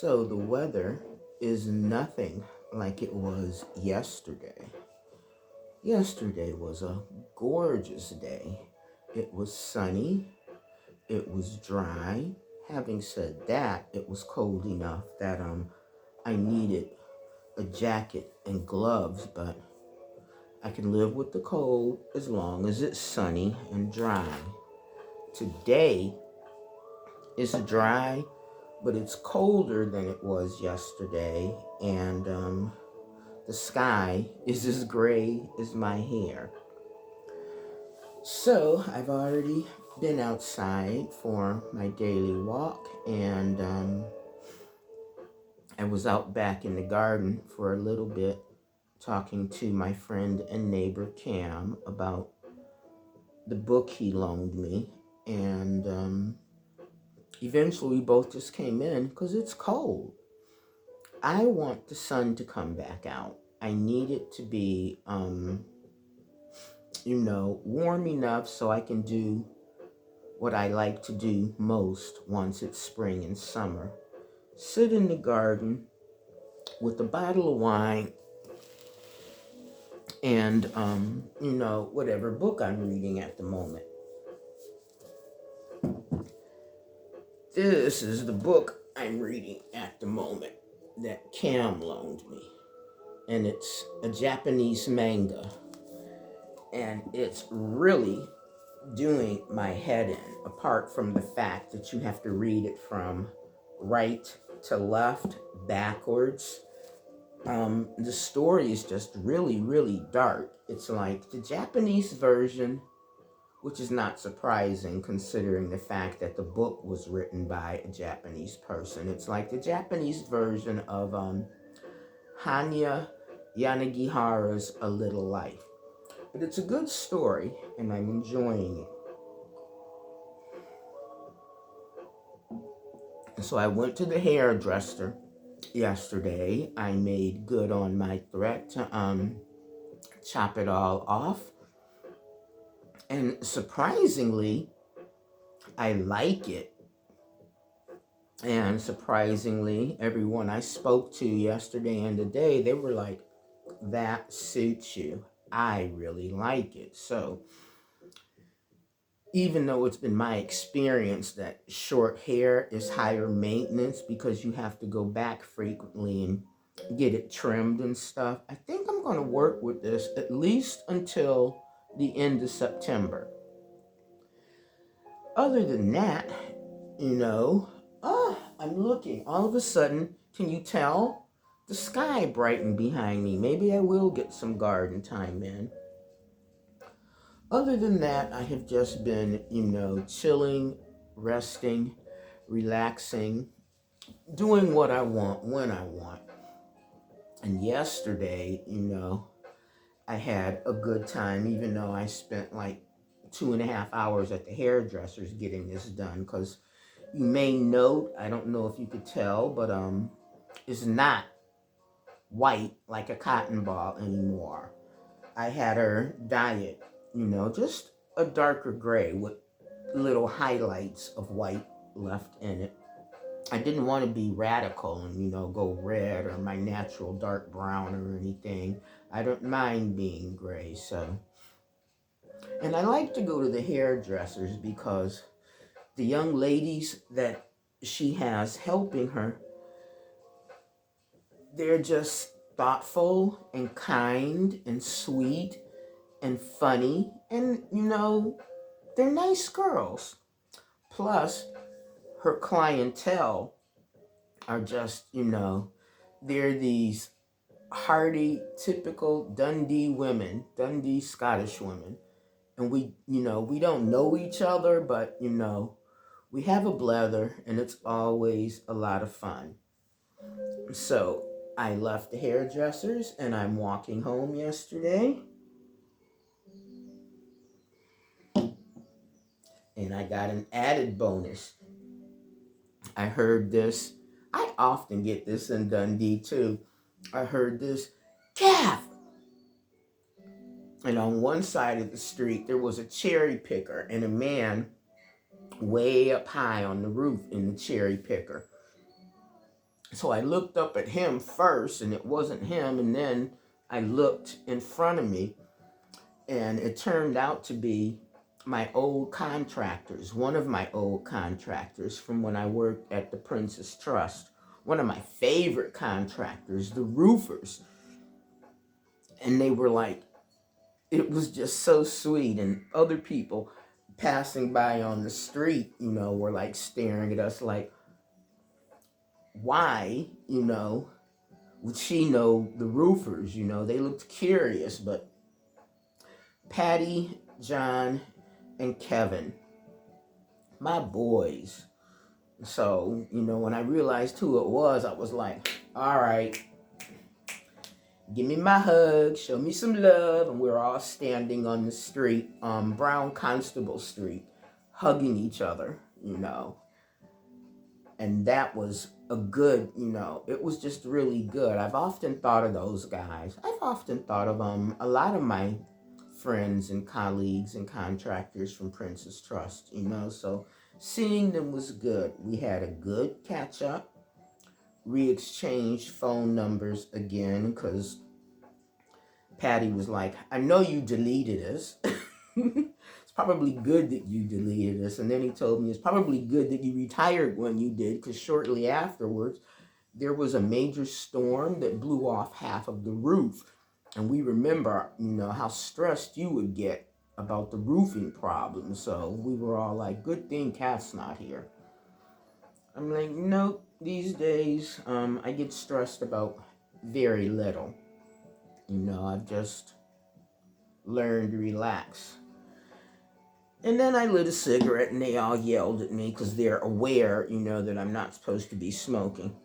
So the weather is nothing like it was yesterday. Yesterday was a gorgeous day. It was sunny, it was dry. Having said that, it was cold enough that I needed a jacket and gloves, but I can live with the cold as long as it's sunny and dry. Today is dry, but it's colder than it was yesterday, and the sky is as gray as my hair. So I've already been outside for my daily walk, and I was out back in the garden for a little bit talking to my friend and neighbor Cam about the book he loaned me, and eventually we both just came in because it's cold. I want the sun to come back out. I need it to be warm enough so I can do what I like to do most once it's spring and summer. Sit in the garden with a bottle of wine and, whatever book I'm reading at the moment. This is the book I'm reading at the moment that Cam loaned me. And it's a Japanese manga. And it's really doing my head in, apart from the fact that you have to read it from right to left, backwards. The story is just really, really dark. It's like the Japanese version, which is not surprising considering the fact that the book was written by a Japanese person. It's like the Japanese version of Hanya Yanagihara's A Little Life. But it's a good story, and I'm enjoying it. So I went to the hairdresser yesterday. I made good on my threat to chop it all off. And surprisingly, I like it. And surprisingly, everyone I spoke to yesterday and today, they were like, that suits you. I really like it. So even though it's been my experience that short hair is higher maintenance because you have to go back frequently and get it trimmed and stuff, I think I'm going to work with this at least until the end of September. Other than that, I'm looking. All of a sudden, can you tell? The sky brightened behind me. Maybe I will get some garden time in. Other than that, I have just been, chilling, resting, relaxing, doing what I want when I want. And yesterday, I had a good time, even though I spent like 2.5 hours at the hairdresser's getting this done. Because you may note, I don't know if you could tell, but it's not white like a cotton ball anymore. I had her dye it, just a darker gray with little highlights of white left in it. I didn't want to be radical and, go red or my natural dark brown or anything. I don't mind being gray, so. And I like to go to the hairdressers because the young ladies that she has helping her, they're just thoughtful and kind and sweet and funny, and they're nice girls. Plus, her clientele are just, they're these hearty, typical Dundee women, Dundee Scottish women. And we don't know each other, but, we have a blether, and it's always a lot of fun. So I left the hairdressers, and I'm walking home yesterday. And I got an added bonus. I heard this. I often get this in Dundee too. I heard this, Kath. And on one side of the street, there was a cherry picker and a man way up high on the roof in the cherry picker. So I looked up at him first, and it wasn't him. And then I looked in front of me, and it turned out to be my old contractors, one of my old contractors from when I worked at the Princess Trust, one of my favorite contractors, the roofers. And they were like, it was just so sweet. And other people passing by on the street, were like staring at us like, why, would she know the roofers? They looked curious. But Patty, John, and Kevin, my boys. So, when I realized who it was, I was like, all right, give me my hug, show me some love. And we're all standing on the street, Brown Constable Street, hugging each other, And that was a good, it was just really good. I've often thought of those guys. I've often thought of a lot of my friends and colleagues and contractors from Princess Trust, So seeing them was good. We had a good catch up. Re-exchanged phone numbers again because Patty was like, I know you deleted us. It's probably good that you deleted us. And then he told me it's probably good that you retired when you did, because shortly afterwards, there was a major storm that blew off half of the roof. And we remember, how stressed you would get about the roofing problem. So we were all like, good thing Kat's not here. I'm like, nope, these days, I get stressed about very little. I've just learned to relax. And then I lit a cigarette and they all yelled at me because they're aware, that I'm not supposed to be smoking.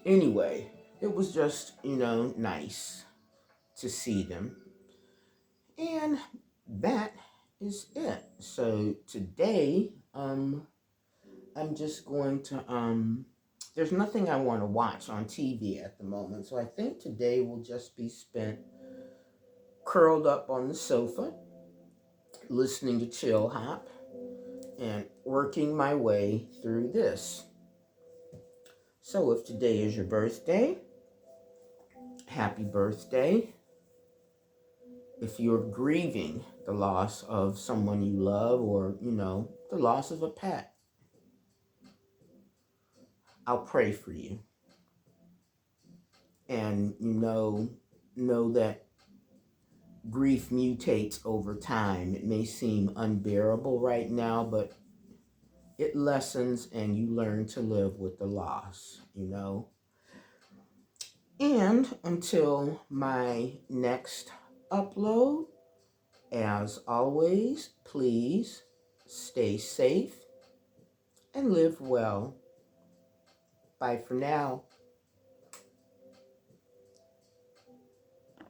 Anyway, it was just, nice to see them. And that is it. So today, I'm just going to, there's nothing I want to watch on TV at the moment. So I think today will just be spent curled up on the sofa, listening to Chill Hop, and working my way through this. So if today is your birthday, happy birthday. If you're grieving the loss of someone you love, or, the loss of a pet, I'll pray for you. And know that grief mutates over time. It may seem unbearable right now, but it lessens and you learn to live with the loss, And until my next upload, as always, please stay safe and live well. Bye for now.